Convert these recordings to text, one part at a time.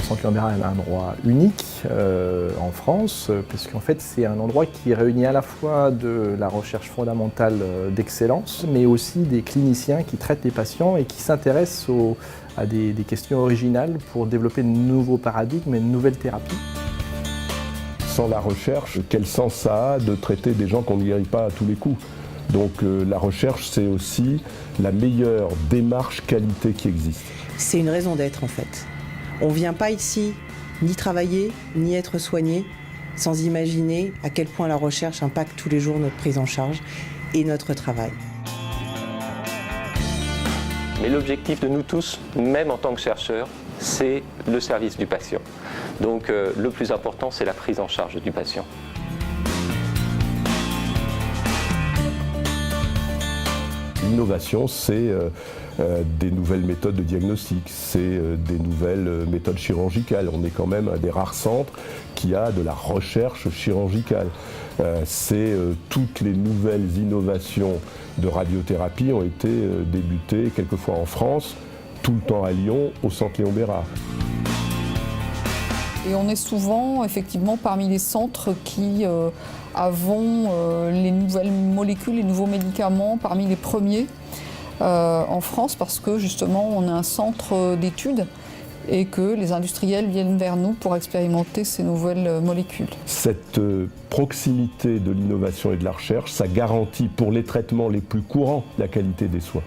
Centre Léon-Bérard est un endroit unique en France, puisqu'en fait c'est un endroit qui réunit à la fois de la recherche fondamentale d'excellence, mais aussi des cliniciens qui traitent les patients et qui s'intéressent à des questions originales pour développer de nouveaux paradigmes et de nouvelles thérapies. Sans la recherche, quel sens ça a de traiter des gens qu'on ne guérit pas à tous les coups? Donc la recherche, c'est aussi la meilleure démarche qualité qui existe. C'est une raison d'être en fait. On ne vient pas ici ni travailler, ni être soigné, sans imaginer à quel point la recherche impacte tous les jours notre prise en charge et notre travail. Mais l'objectif de nous tous, même en tant que chercheurs, c'est le service du patient. Donc le plus important, c'est la prise en charge du patient. L'innovation, c'est des nouvelles méthodes de diagnostic, c'est des nouvelles méthodes chirurgicales. On est quand même un des rares centres qui a de la recherche chirurgicale. Toutes les nouvelles innovations de radiothérapie ont été débutées quelquefois en France, tout le temps à Lyon, au Centre Léon-Bérard. Et on est souvent effectivement parmi les centres qui avons les nouvelles molécules, les nouveaux médicaments parmi les premiers en France parce que justement on est un centre d'études et que les industriels viennent vers nous pour expérimenter ces nouvelles molécules. Cette proximité de l'innovation et de la recherche, ça garantit pour les traitements les plus courants la qualité des soins.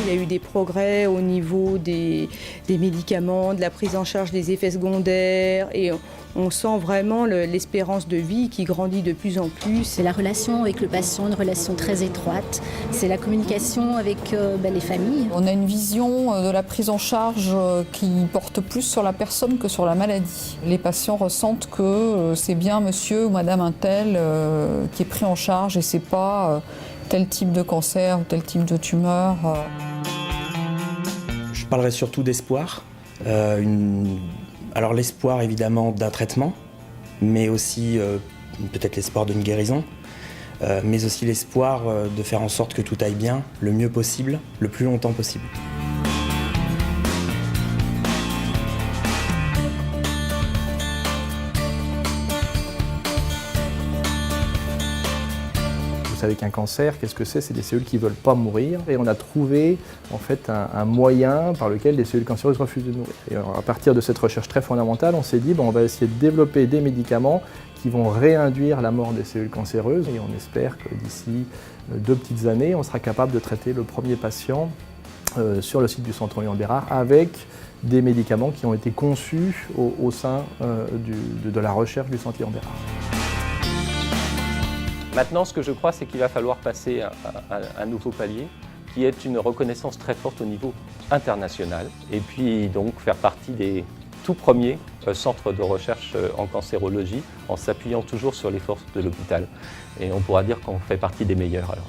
Il y a eu des progrès au niveau des médicaments, de la prise en charge des effets secondaires et on sent vraiment l'espérance de vie qui grandit de plus en plus. C'est la relation avec le patient, une relation très étroite. C'est la communication avec les familles. On a une vision de la prise en charge qui porte plus sur la personne que sur la maladie. Les patients ressentent que c'est bien monsieur ou madame un tel qui est pris en charge et c'est pas tel type de cancer ou tel type de tumeur. Je parlerai surtout d'espoir. Alors l'espoir évidemment d'un traitement, mais aussi peut-être l'espoir d'une guérison, mais aussi l'espoir de faire en sorte que tout aille bien, le mieux possible, le plus longtemps possible. Vous savez qu'un cancer, qu'est-ce que c'est? C'est des cellules qui ne veulent pas mourir. Et on a trouvé en fait un moyen par lequel les cellules cancéreuses refusent de mourir. Et alors, à partir de cette recherche très fondamentale, on s'est dit on va essayer de développer des médicaments qui vont réinduire la mort des cellules cancéreuses. Et on espère que d'ici 2 petites années, on sera capable de traiter le premier patient sur le site du Centre Léon-Bérard avec des médicaments qui ont été conçus au sein de la recherche du Centre Léon-Bérard. Maintenant, ce que je crois, c'est qu'il va falloir passer à un nouveau palier, qui est une reconnaissance très forte au niveau international, et puis donc faire partie des tout premiers centres de recherche en cancérologie, en s'appuyant toujours sur les forces de l'hôpital. Et on pourra dire qu'on fait partie des meilleurs alors.